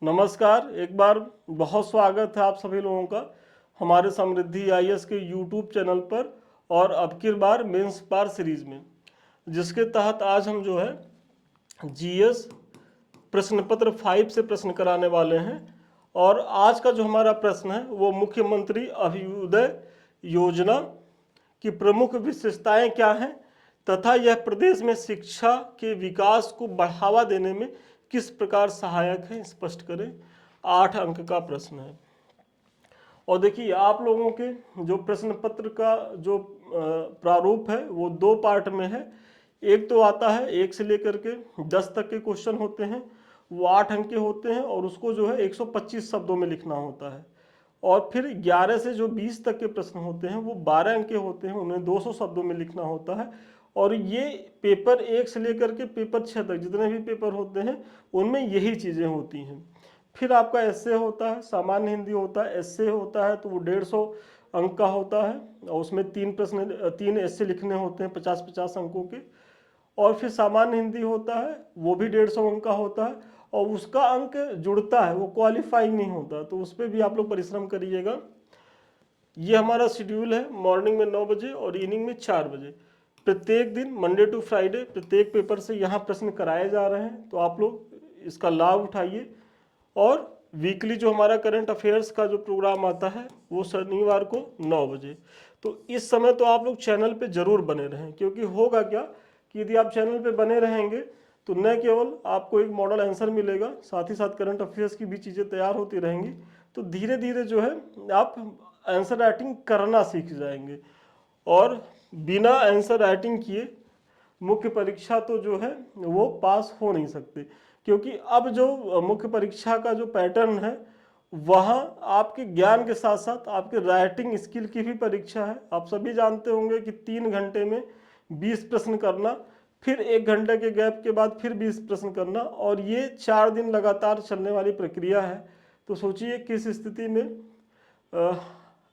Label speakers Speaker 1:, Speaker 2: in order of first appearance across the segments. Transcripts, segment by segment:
Speaker 1: नमस्कार। एक बार बहुत स्वागत है आप सभी लोगों का हमारे समृद्धि आईएएस के यूट्यूब चैनल पर और अब की बार मेंस पार सीरीज में, जिसके तहत आज हम जो है जीएस प्रश्न पत्र 5 से प्रश्न कराने वाले हैं। और आज का जो हमारा प्रश्न है वो मुख्यमंत्री अभ्युदय योजना की प्रमुख विशेषताएं क्या हैं तथा यह प्रदेश में शिक्षा के विकास को बढ़ावा देने में किस प्रकार सहायक है, स्पष्ट करें। 8 अंक का प्रश्न है। और देखिए, आप लोगों के जो प्रश्न पत्र का जो प्रारूप है वो 2 पार्ट में है। एक तो आता है 1 से लेकर के 10 तक के क्वेश्चन होते हैं, वो 8 अंक के होते हैं और उसको जो है 125 शब्दों में लिखना होता है। और फिर 11 से जो 20 तक के प्रश्न होते हैं वो 12 अंक के होते हैं, उन्हें 200 शब्दों में लिखना होता है। और ये पेपर 1 से लेकर के पेपर 6 तक जितने भी पेपर होते हैं उनमें यही चीज़ें होती हैं। फिर आपका एस्से होता है, सामान्य हिंदी होता है। एस्से होता है तो वो 150 अंक का होता है और उसमें 3 एस्से लिखने होते हैं 50-50 अंकों के। और फिर सामान्य हिंदी होता है, वो भी 150 अंक का होता है और उसका अंक जुड़ता है, वो क्वालिफाइंग नहीं होता, तो उस पर भी आप लोग परिश्रम करिएगा। ये हमारा शेड्यूल है, मॉर्निंग में 9 बजे और इवनिंग में 4 बजे। प्रत्येक दिन मंडे टू फ्राइडे प्रत्येक पेपर से यहाँ प्रश्न कराए जा रहे हैं, तो आप लोग इसका लाभ उठाइए। और वीकली जो हमारा करंट अफेयर्स का जो प्रोग्राम आता है वो शनिवार को 9 बजे। तो इस समय तो आप लोग चैनल पे जरूर बने रहें, क्योंकि होगा क्या कि यदि आप चैनल पे बने रहेंगे तो न केवल आपको एक मॉडल आंसर मिलेगा, साथ ही साथ करंट अफेयर्स की भी चीज़ें तैयार होती रहेंगी। तो धीरे धीरे जो है आप आंसर राइटिंग करना सीख जाएंगे। और बिना आंसर राइटिंग किए मुख्य परीक्षा तो जो है वो पास हो नहीं सकते, क्योंकि अब जो मुख्य परीक्षा का जो पैटर्न है वहाँ आपके ज्ञान के साथ साथ आपके राइटिंग स्किल की भी परीक्षा है। आप सभी जानते होंगे कि 3 घंटे में 20 प्रश्न करना, फिर 1 घंटे के गैप के बाद फिर 20 प्रश्न करना, और ये 4 दिन लगातार चलने वाली प्रक्रिया है। तो सोचिए किस स्थिति में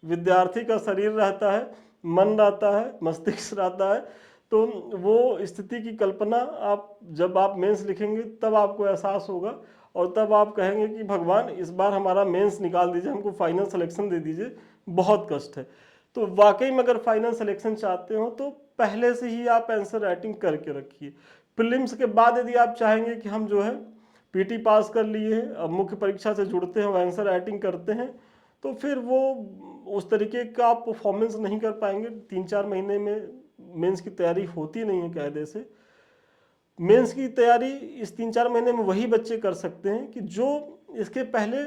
Speaker 1: विद्यार्थी का शरीर रहता है, मन रहता है, मस्तिष्क रहता है। तो वो स्थिति की कल्पना आप जब आप मेंस लिखेंगे तब आपको एहसास होगा, और तब आप कहेंगे कि भगवान इस बार हमारा मेंस निकाल दीजिए, हमको फाइनल सिलेक्शन दे दीजिए, बहुत कष्ट है। तो वाकई में अगर फाइनल सिलेक्शन चाहते हो तो पहले से ही आप आंसर राइटिंग करके रखिए। प्रीलिम्स के बाद यदि आप चाहेंगे कि हम जो है पीटी पास कर लिए हैं, अब मुख्य परीक्षा से जुड़ते हैं और आंसर राइटिंग करते हैं, तो फिर वो उस तरीके का आप परफॉर्मेंस नहीं कर पाएंगे। 3-4 महीने में मेंस की तैयारी होती नहीं है कायदे से। मेंस की तैयारी इस 3-4 महीने में वही बच्चे कर सकते हैं कि जो इसके पहले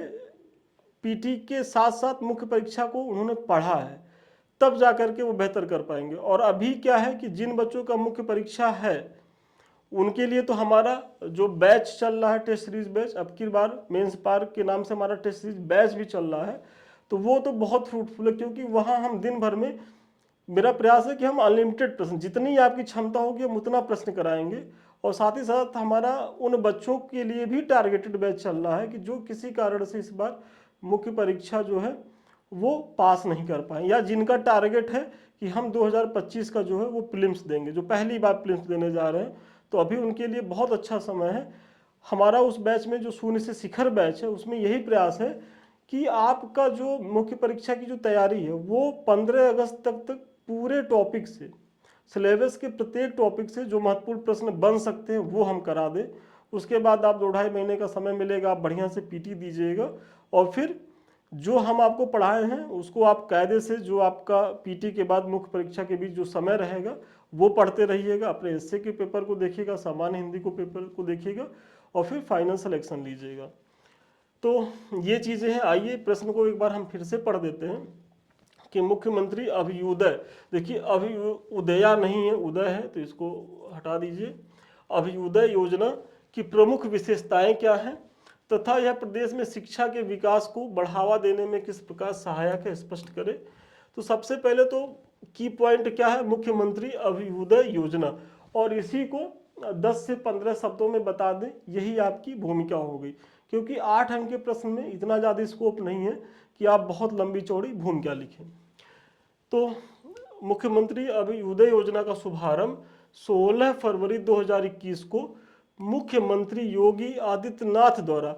Speaker 1: पीटी के साथ साथ मुख्य परीक्षा को उन्होंने पढ़ा है, तब जा करके वो बेहतर कर पाएंगे। और अभी क्या है कि जिन बच्चों का मुख्य परीक्षा है उनके लिए तो हमारा जो बैच चल रहा है, टेस्ट सीरीज बैच, अब की बार मेंस पार के नाम से हमारा टेस्ट सीरीज बैच भी चल रहा है, तो वो तो बहुत फ्रूटफुल है, क्योंकि वहाँ हम दिन भर में, मेरा प्रयास है कि हम अनलिमिटेड प्रश्न, जितनी आपकी क्षमता होगी हम उतना प्रश्न कराएंगे। और साथ ही साथ हमारा उन बच्चों के लिए भी टारगेटेड बैच चल रहा है कि जो किसी कारण से इस बार मुख्य परीक्षा जो है वो पास नहीं कर पाए, या जिनका टारगेट है कि हम 2025 का जो है वो प्रीलिम्स देंगे, जो पहली बार प्रीलिम्स देने जा रहे हैं, तो अभी उनके लिए बहुत अच्छा समय है। हमारा उस बैच में जो शून्य से शिखर बैच है उसमें यही प्रयास है कि आपका जो मुख्य परीक्षा की जो तैयारी है वो 15 अगस्त तक पूरे टॉपिक से, सिलेबस के प्रत्येक टॉपिक से जो महत्वपूर्ण प्रश्न बन सकते हैं वो हम करा दें। उसके बाद आप 2-2.5 महीने का समय मिलेगा, आप बढ़िया से पीटी दीजिएगा, और फिर जो हम आपको पढ़ाए हैं उसको आप कायदे से, जो आपका पीटी के बाद मुख्य परीक्षा के बीच जो समय रहेगा वो पढ़ते रहिएगा। अपने एस्से के पेपर को देखिएगा, सामान्य हिंदी को पेपर को देखिएगा, और फिर फाइनल सिलेक्शन लीजिएगा। तो ये चीज़ें हैं। आइए प्रश्न को एक बार हम फिर से पढ़ देते हैं कि मुख्यमंत्री अभ्युदय, देखिए अभ्युदया नहीं है, उदय है, तो इसको हटा दीजिए। अभ्युदय योजना की प्रमुख विशेषताएं क्या हैं तथा यह प्रदेश में शिक्षा के विकास को बढ़ावा देने में किस प्रकार सहायक है, स्पष्ट करें। तो सबसे पहले तो की पॉइंट क्या है, मुख्यमंत्री अभ्युदय योजना, और इसी को 10 से 15 शब्दों में बता दें, यही आपकी भूमिका हो गई। क्योंकि 8 अंक के प्रश्न में इतना ज़्यादा स्कोप नहीं है कि आप बहुत लंबी चौड़ी भूमिका लिखें। तो मुख्यमंत्री अभ्युदय योजना का शुभारंभ 16 फरवरी 2021 को मुख्यमंत्री योगी आदित्यनाथ द्वारा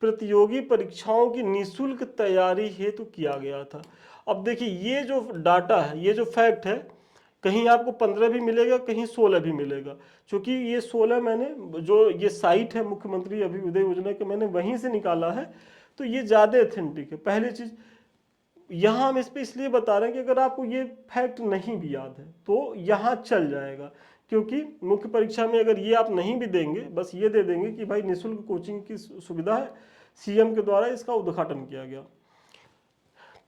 Speaker 1: प्रतियोगी परीक्षाओं की निःशुल्क तैयारी हेतु किया गया था। अब देखिए ये जो डाटा है, ये जो फैक्ट है, कहीं आपको 15 भी मिलेगा, कहीं 16 भी मिलेगा। क्योंकि ये 16 मैंने जो ये साइट है मुख्यमंत्री अभ्युदय योजना के, मैंने वहीं से निकाला है, तो ये ज़्यादा ऑथेंटिक है। पहली चीज़ यहाँ हम इस पे इसलिए बता रहे हैं कि अगर आपको ये फैक्ट नहीं भी याद है तो यहाँ चल जाएगा, क्योंकि मुख्य परीक्षा में अगर ये आप नहीं भी देंगे, बस ये दे देंगे कि भाई निःशुल्क कोचिंग की सुविधा है, सीएम के द्वारा इसका उद्घाटन किया गया।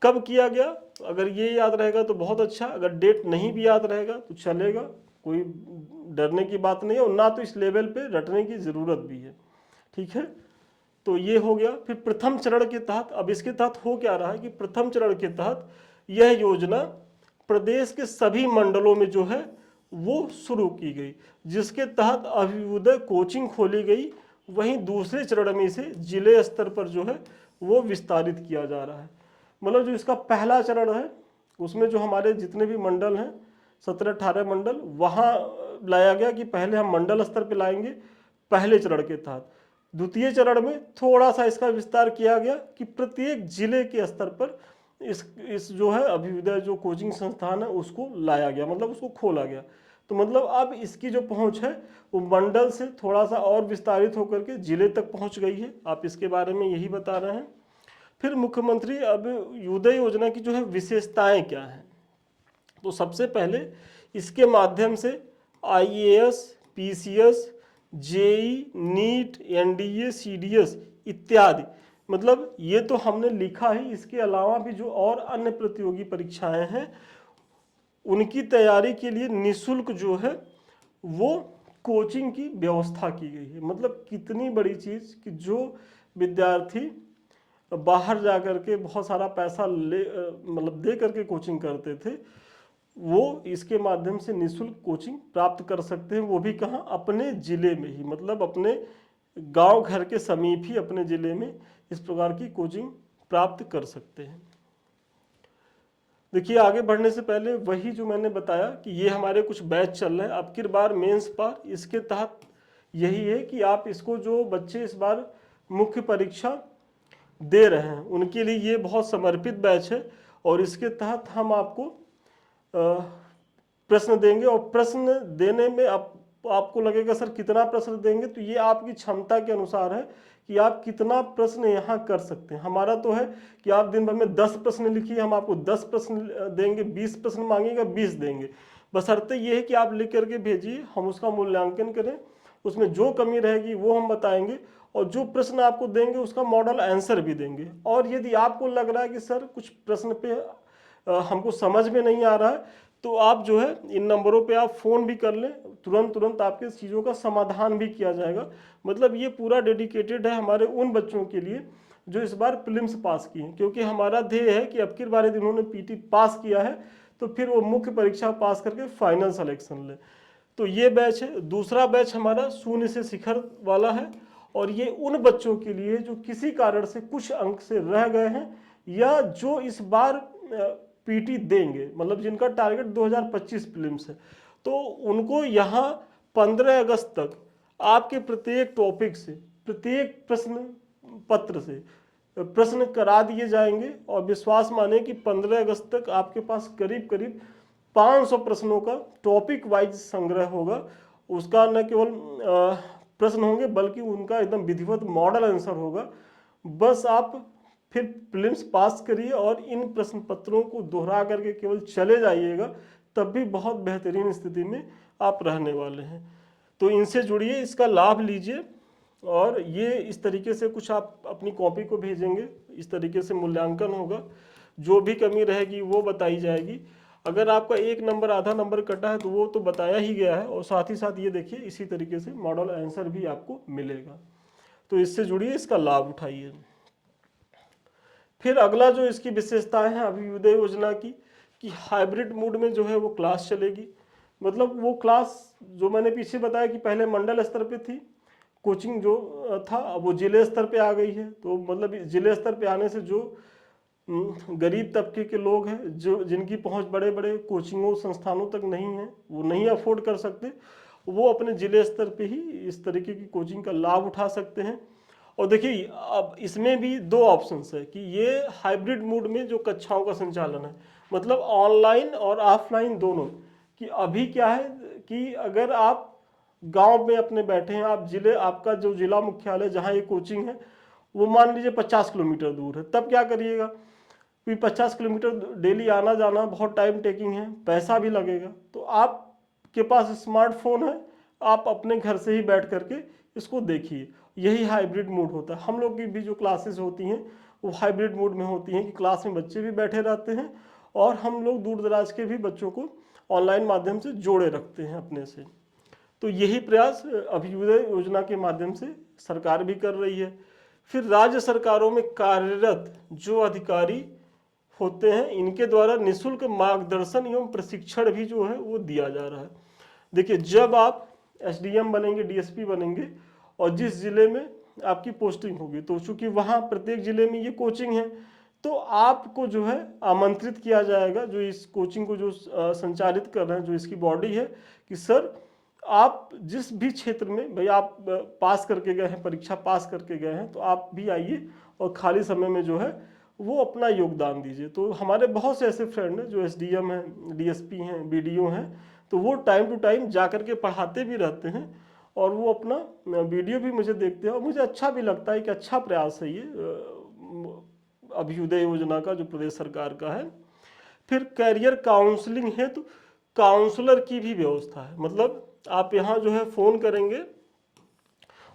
Speaker 1: कब किया गया, अगर ये याद रहेगा तो बहुत अच्छा, अगर डेट नहीं भी याद रहेगा तो चलेगा, कोई डरने की बात नहीं है, और ना तो इस लेवल पे रटने की ज़रूरत भी है। ठीक है, तो ये हो गया। फिर प्रथम चरण के तहत, अब इसके तहत हो क्या रहा है कि प्रथम चरण के तहत यह योजना प्रदेश के सभी मंडलों में जो है वो शुरू की गई, जिसके तहत अभ्युदय कोचिंग खोली गई। वहीं दूसरे चरण में इसे जिले स्तर पर जो है वो विस्तारित किया जा रहा है। मतलब जो इसका पहला चरण है उसमें जो हमारे जितने भी मंडल हैं, 17-18 मंडल, वहाँ लाया गया कि पहले हम मंडल स्तर पे लाएंगे पहले चरण के तहत। द्वितीय चरण में थोड़ा सा इसका विस्तार किया गया कि प्रत्येक जिले के स्तर पर इस जो है अभ्युदय जो कोचिंग संस्थान है उसको लाया गया, मतलब उसको खोला गया। तो मतलब अब इसकी जो पहुंच है वो मंडल से थोड़ा सा और विस्तारित होकर के जिले तक पहुंच गई है। आप इसके बारे में यही बता रहे हैं। फिर मुख्यमंत्री अभ्युदय योजना की जो है विशेषताएं क्या हैं, तो सबसे पहले इसके माध्यम से IAS, PCS, JE, NEET, NDA, CDS इत्यादि, मतलब ये तो हमने लिखा ही, इसके अलावा भी जो और अन्य प्रतियोगी परीक्षाएं हैं उनकी तैयारी के लिए निःशुल्क जो है वो कोचिंग की व्यवस्था की गई है। मतलब कितनी बड़ी चीज़ कि जो विद्यार्थी बाहर जा कर के बहुत सारा पैसा ले मतलब दे करके कोचिंग करते थे, वो इसके माध्यम से निःशुल्क कोचिंग प्राप्त कर सकते हैं। वो भी कहाँ, अपने ज़िले में ही, मतलब अपने गांव घर के समीप ही अपने ज़िले में इस प्रकार की कोचिंग प्राप्त कर सकते हैं। देखिए आगे बढ़ने से पहले वही जो मैंने बताया कि ये हमारे कुछ बैच चल रहे हैं अब की बार मेंस पार, इसके तहत यही है कि आप इसको जो बच्चे इस बार मुख्य परीक्षा दे रहे हैं उनके लिए ये बहुत समर्पित बैच है। और इसके तहत हम आपको प्रश्न देंगे, और प्रश्न देने में आपको लगेगा सर कितना प्रश्न देंगे, तो ये आपकी क्षमता के अनुसार है कि आप कितना प्रश्न यहाँ कर सकते हैं। हमारा तो है कि आप दिन भर में 10 प्रश्न लिखिए, हम आपको 10 प्रश्न देंगे, 20 प्रश्न मांगेगा 20 देंगे, बशर्ते ये है कि आप लिख करके भेजिए, हम उसका मूल्यांकन करें, उसमें जो कमी रहेगी वो हम बताएंगे, और जो प्रश्न आपको देंगे उसका मॉडल आंसर भी देंगे। और यदि आपको लग रहा है कि सर कुछ प्रश्न पे हमको समझ में नहीं आ रहा है, तो आप जो है इन नंबरों पे आप फ़ोन भी कर लें, तुरंत आपके चीज़ों का समाधान भी किया जाएगा। मतलब ये पूरा डेडिकेटेड है हमारे उन बच्चों के लिए जो इस बार प्रीलिम्स पास किए हैं, क्योंकि हमारा ध्येय है कि अब की बार यदि उन्होंने पीटी पास किया है तो फिर वो मुख्य परीक्षा पास करके फाइनल सिलेक्शन ले। तो ये बैच है। दूसरा बैच हमारा शून्य से शिखर वाला है, और ये उन बच्चों के लिए जो किसी कारण से कुछ अंक से रह गए हैं, या जो इस बार पीटी देंगे, मतलब जिनका टारगेट 2025 प्रीलिम्स है, तो उनको यहाँ 15 अगस्त तक आपके प्रत्येक टॉपिक से, प्रत्येक प्रश्न पत्र से प्रश्न करा दिए जाएंगे। और विश्वास माने कि 15 अगस्त तक आपके पास करीब करीब 500 प्रश्नों का टॉपिक वाइज संग्रह होगा। उसका न केवल प्रश्न होंगे बल्कि उनका एकदम विधिवत मॉडल आंसर होगा। बस आप फिर प्रीलिम्स पास करिए और इन प्रश्न पत्रों को दोहरा करके केवल चले जाइएगा, तब भी बहुत बेहतरीन स्थिति में आप रहने वाले हैं। तो इनसे जुड़िए, इसका लाभ लीजिए, और ये इस तरीके से कुछ आप अपनी कॉपी को भेजेंगे, इस तरीके से मूल्यांकन होगा, जो भी कमी रहेगी वो बताई जाएगी। अगर आपका एक नंबर आधा नंबर कटा है तो वो तो बताया ही गया है, और साथ ही साथ ये देखिए इसी तरीके से मॉडल आंसर भी आपको मिलेगा। तो इससे जुड़िए, इसका लाभ उठाइए। फिर अगला जो इसकी विशेषताएं हैं अभ्युदय योजना की, कि हाइब्रिड मोड में जो है वो क्लास चलेगी। मतलब वो क्लास जो मैंने पीछे बताया कि पहले मंडल स्तर पे थी कोचिंग जो था, अब वो जिले स्तर पे आ गई है। तो मतलब जिले स्तर पे आने से जो गरीब तबके के लोग हैं, जो जिनकी पहुंच बड़े बड़े कोचिंगों संस्थानों तक नहीं है, वो नहीं अफोर्ड कर सकते, वो अपने जिले स्तर पे ही इस तरीके की कोचिंग का लाभ उठा सकते हैं। और देखिए अब इसमें भी दो ऑप्शंस है कि ये हाइब्रिड मोड में जो कक्षाओं का संचालन है, मतलब ऑनलाइन और ऑफलाइन दोनों, कि अभी क्या है कि अगर आप गांव में अपने बैठे हैं, आप जिले, आपका जो जिला मुख्यालय जहां ये कोचिंग है वो मान लीजिए 50 किलोमीटर दूर है, तब क्या करिएगा, क्योंकि 50 किलोमीटर डेली आना जाना बहुत टाइम टेकिंग है, पैसा भी लगेगा। तो आपके पास स्मार्टफोन है, आप अपने घर से ही बैठ करके इसको देखिए। यही हाइब्रिड मोड होता है। हम लोग की भी जो क्लासेस होती हैं वो हाइब्रिड मोड में होती हैं कि क्लास में बच्चे भी बैठे रहते हैं और हम लोग दूर दराज के भी बच्चों को ऑनलाइन माध्यम से जोड़े रखते हैं अपने से। तो यही प्रयास अभ्युदय योजना के माध्यम से सरकार भी कर रही है। फिर राज्य सरकारों में कार्यरत जो अधिकारी होते हैं इनके द्वारा निःशुल्क मार्गदर्शन एवं प्रशिक्षण भी जो है वो दिया जा रहा है। देखिए जब आप एसडीएम बनेंगे, डीएसपी बनेंगे और जिस जिले में आपकी पोस्टिंग होगी, तो चूंकि वहाँ प्रत्येक जिले में ये कोचिंग है, तो आपको जो है आमंत्रित किया जाएगा, जो इस कोचिंग को जो संचालित कर रहे हैं, जो इसकी बॉडी है, कि सर आप जिस भी क्षेत्र में भाई आप पास करके गए हैं, परीक्षा पास करके गए हैं, तो आप भी आइए और खाली समय में जो है वो अपना योगदान दीजिए। तो हमारे बहुत से ऐसे फ्रेंड हैं जो एसडीएम हैं, डीएसपी हैं, बीडीओ हैं, तो वो टाइम टू टाइम जा करके पढ़ाते भी रहते हैं और वो अपना वीडियो भी मुझे देखते हैं और मुझे अच्छा भी लगता है कि अच्छा प्रयास है ये अभ्युदय योजना का जो प्रदेश सरकार का है। फिर कैरियर काउंसलिंग है तो काउंसलर की भी व्यवस्था है, मतलब आप यहाँ जो है फ़ोन करेंगे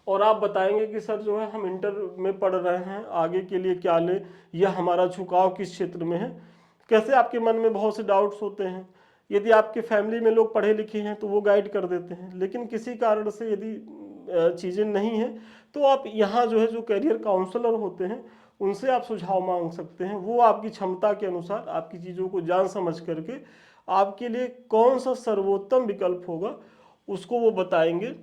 Speaker 1: और आप बताएंगे कि सर जो है हम इंटर में पढ़ रहे हैं, आगे के लिए क्या लें, या हमारा झुकाव किस क्षेत्र में है। कैसे आपके मन में बहुत से डाउट्स होते हैं, यदि आपके फैमिली में लोग पढ़े लिखे हैं तो वो गाइड कर देते हैं, लेकिन किसी कारण से यदि चीज़ें नहीं हैं तो आप यहाँ जो है जो करियर काउंसलर होते हैं उनसे आप सुझाव मांग सकते हैं। वो आपकी क्षमता के अनुसार आपकी चीज़ों को जान समझ करके आपके लिए कौन सा सर्वोत्तम विकल्प होगा उसको वो बताएंगे।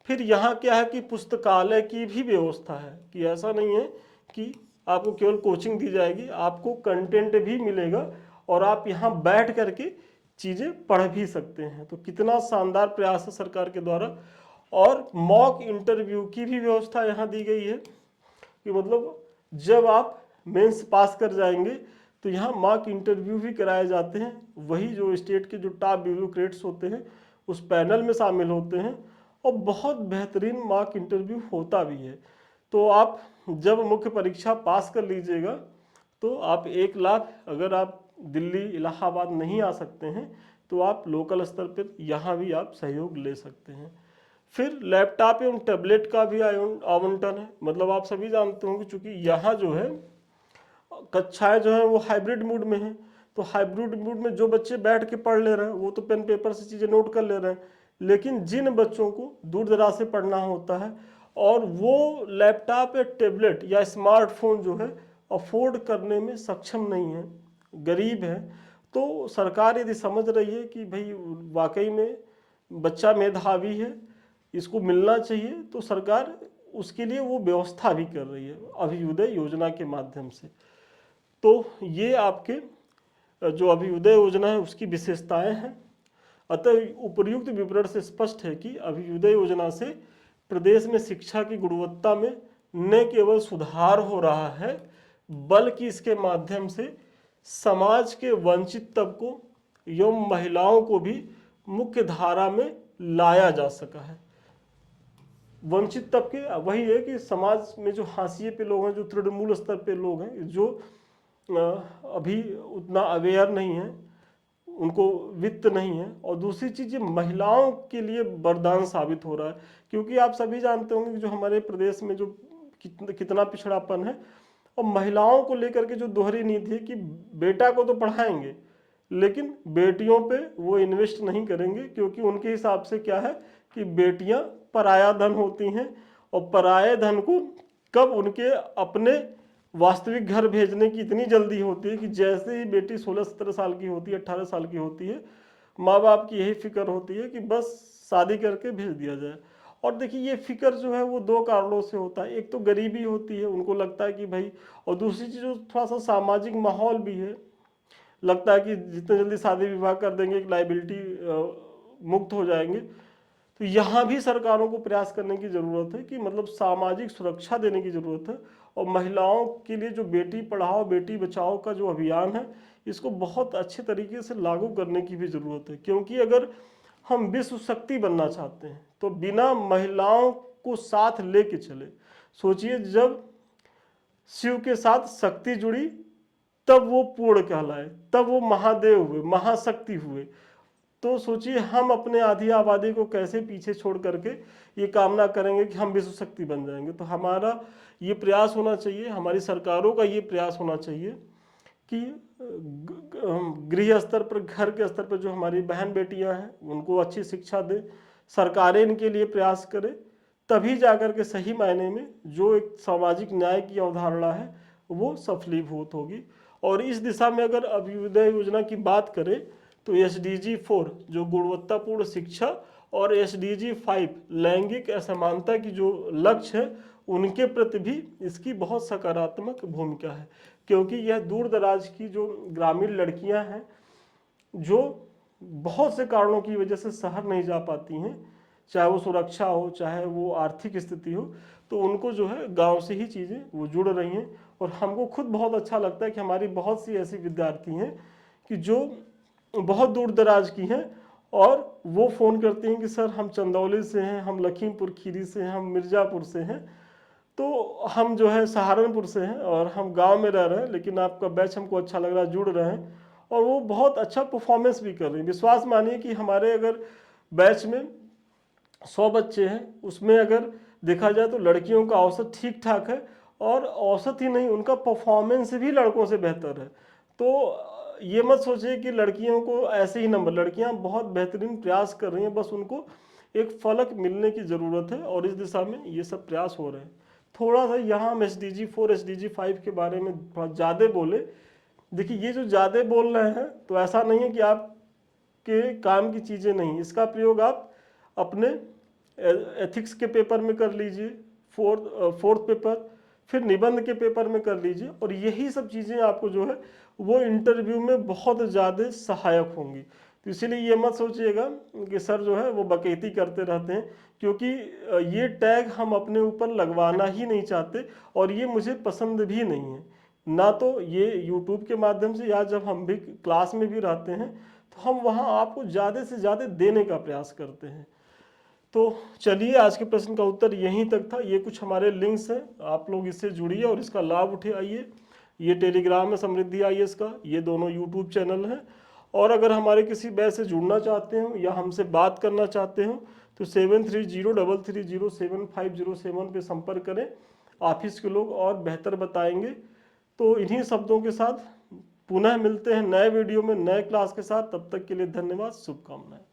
Speaker 1: फिर यहाँ क्या है कि पुस्तकालय की भी व्यवस्था है, कि ऐसा नहीं है कि आपको केवल कोचिंग दी जाएगी, आपको कंटेंट भी मिलेगा और आप यहाँ बैठ करके चीज़ें पढ़ भी सकते हैं। तो कितना शानदार प्रयास है सरकार के द्वारा। और मॉक इंटरव्यू की भी व्यवस्था यहाँ दी गई है कि मतलब जब आप मेंस पास कर जाएंगे तो यहाँ मॉक इंटरव्यू भी कराए जाते हैं। वही जो स्टेट के जो टॉप ब्यूरोक्रेट्स होते हैं उस पैनल में शामिल होते हैं और बहुत बेहतरीन मॉक इंटरव्यू होता भी है। तो आप जब मुख्य परीक्षा पास कर लीजिएगा तो आप 1 लाख, अगर आप दिल्ली इलाहाबाद नहीं आ सकते हैं तो आप लोकल स्तर पर यहाँ भी आप सहयोग ले सकते हैं। फिर लैपटॉप एवं टैबलेट का भी आवंटन है, मतलब आप सभी जानते होंगे चूंकि यहाँ जो है कक्षाएं जो है वो हाइब्रिड मोड में है, तो हाइब्रिड मोड में जो बच्चे बैठ के पढ़ ले रहे हैं वो तो पेन पेपर से चीज़ें नोट कर ले रहे हैं, लेकिन जिन बच्चों को दूर दराज से पढ़ना होता है और वो लैपटॉप या टैबलेट या स्मार्टफोन जो है अफोर्ड करने में सक्षम नहीं है, गरीब है, तो सरकार यदि समझ रही है कि भाई वाकई में बच्चा मेधावी है, इसको मिलना चाहिए, तो सरकार उसके लिए वो व्यवस्था भी कर रही है अभ्युदय योजना के माध्यम से। तो ये आपके जो अभ्युदय योजना है उसकी विशेषताएं हैं। अतः उपर्युक्त विवरण से स्पष्ट है कि अभ्युदय योजना से प्रदेश में शिक्षा की गुणवत्ता में न केवल सुधार हो रहा है बल्कि इसके माध्यम से समाज के वंचित तबकों एवं महिलाओं को भी मुख्य धारा में लाया जा सका है। वंचित तबके वही है कि समाज में जो हाशिए पे लोग हैं, जो तृणमूल स्तर पे लोग हैं, जो अभी उतना अवेयर नहीं है, उनको वित्त नहीं है, और दूसरी चीज़ ये महिलाओं के लिए वरदान साबित हो रहा है, क्योंकि आप सभी जानते होंगे कि जो हमारे प्रदेश में जो कितना पिछड़ापन है, और महिलाओं को लेकर के जो दोहरी नीति है कि बेटा को तो पढ़ाएंगे लेकिन बेटियों पे वो इन्वेस्ट नहीं करेंगे, क्योंकि उनके हिसाब से क्या है कि बेटियां पराया धन होती हैं और पराये धन को कब उनके अपने वास्तविक घर भेजने की इतनी जल्दी होती है कि जैसे ही बेटी 16-17 साल की होती है, 18 साल की होती है, माँ बाप की यही फिक्र होती है कि बस शादी करके भेज दिया जाए। और देखिए ये फिक्र जो है वो 2 कारणों से होता है। एक तो गरीबी होती है, उनको लगता है कि भाई, और दूसरी चीज़ थोड़ा सा सामाजिक माहौल भी है, लगता है कि जितने जल्दी शादी विवाह कर देंगे एक लाइबिलिटी मुक्त हो जाएंगे। तो तो यहाँ भी सरकारों को प्रयास करने की ज़रूरत है कि मतलब सामाजिक सुरक्षा देने की ज़रूरत है। और महिलाओं के लिए जो बेटी पढ़ाओ बेटी बचाओ का जो अभियान है, इसको बहुत अच्छे तरीके से लागू करने की भी ज़रूरत है। क्योंकि अगर हम विश्व शक्ति बनना चाहते हैं तो बिना महिलाओं को साथ लेके चले, सोचिए जब शिव के साथ शक्ति जुड़ी तब वो पूर्ण कहलाए, तब वो महादेव हुए, महाशक्ति हुए। तो सोचिए हम अपने आधी आबादी को कैसे पीछे छोड़ करके ये कामना करेंगे कि हम विश्व शक्ति बन जाएंगे। तो हमारा ये प्रयास होना चाहिए, हमारी सरकारों का ये प्रयास होना चाहिए कि गृह स्तर पर, घर के स्तर पर जो हमारी बहन बेटियां हैं उनको अच्छी शिक्षा दें, सरकारें इनके लिए प्रयास करें, तभी जाकर के सही मायने में जो एक सामाजिक न्याय की अवधारणा है वो सफलीभूत होगी। और इस दिशा में अगर अभ्युदय योजना की बात करें तो SDG 4 जो गुणवत्तापूर्ण शिक्षा और SDG 5 लैंगिक असमानता की जो लक्ष्य है उनके प्रति भी इसकी बहुत सकारात्मक भूमिका है। क्योंकि यह दूर दराज की जो ग्रामीण लड़कियां हैं जो बहुत से कारणों की वजह से शहर नहीं जा पाती हैं, चाहे वो सुरक्षा हो चाहे वो आर्थिक स्थिति हो, तो उनको जो है गांव से ही चीज़ें वो जुड़ रही हैं। और हमको खुद बहुत अच्छा लगता है कि हमारी बहुत सी ऐसी विद्यार्थी हैं कि जो बहुत दूर दराज की हैं और वो फ़ोन करती हैं कि सर हम चंदौली से हैं, हम लखीमपुर खीरी से हैं, हम मिर्ज़ापुर से हैं, तो हम जो है सहारनपुर से हैं और हम गांव में रह रहे हैं, लेकिन आपका बैच हमको अच्छा लग रहा है, जुड़ रहे हैं। और वो बहुत अच्छा परफॉर्मेंस भी कर रही हैं। विश्वास मानिए कि हमारे अगर बैच में 100 बच्चे हैं उसमें अगर देखा जाए तो लड़कियों का औसत ठीक ठाक है, और औसत ही नहीं उनका परफॉर्मेंस भी लड़कों से बेहतर है। तो ये मत सोचिए कि लड़कियों को ऐसे ही नंबर, लड़कियां बहुत बेहतरीन प्रयास कर रही हैं, बस उनको एक फलक मिलने की ज़रूरत है और इस दिशा में ये सब प्रयास हो रहे हैं। थोड़ा सा यहाँ हम SDG 4 SDG 5 के बारे में थोड़ा ज़्यादा बोले। देखिए ये जो ज़्यादा बोल रहे हैं तो ऐसा नहीं है कि आपके काम की चीज़ें नहीं, इसका प्रयोग आप अपने एथिक्स के पेपर में कर लीजिए, फोर्थ पेपर, फिर निबंध के पेपर में कर लीजिए, और यही सब चीज़ें आपको जो है वो इंटरव्यू में बहुत ज़्यादा सहायक होंगी। तो इसीलिए ये मत सोचिएगा कि सर जो है वो बकैती करते रहते हैं, क्योंकि ये टैग हम अपने ऊपर लगवाना ही नहीं चाहते और ये मुझे पसंद भी नहीं है। ना तो ये यूट्यूब के माध्यम से या जब हम भी क्लास में भी रहते हैं तो हम वहाँ आपको ज़्यादा से ज़्यादा देने का प्रयास करते हैं। तो चलिए आज के प्रश्न का उत्तर यहीं तक था। ये कुछ हमारे लिंक्स हैं, आप लोग इससे जुड़िए और इसका लाभ उठाइए। ये टेलीग्राम है समृद्धि IAS का, ये दोनों यूट्यूब चैनल हैं। और अगर हमारे किसी बैच से जुड़ना चाहते हो या हमसे बात करना चाहते हो तो 7303307507 पे संपर्क करें, ऑफिस के लोग और बेहतर बताएंगे। तो इन्हीं शब्दों के साथ पुनः मिलते हैं नए वीडियो में नए क्लास के साथ। तब तक के लिए धन्यवाद, शुभकामनाएं।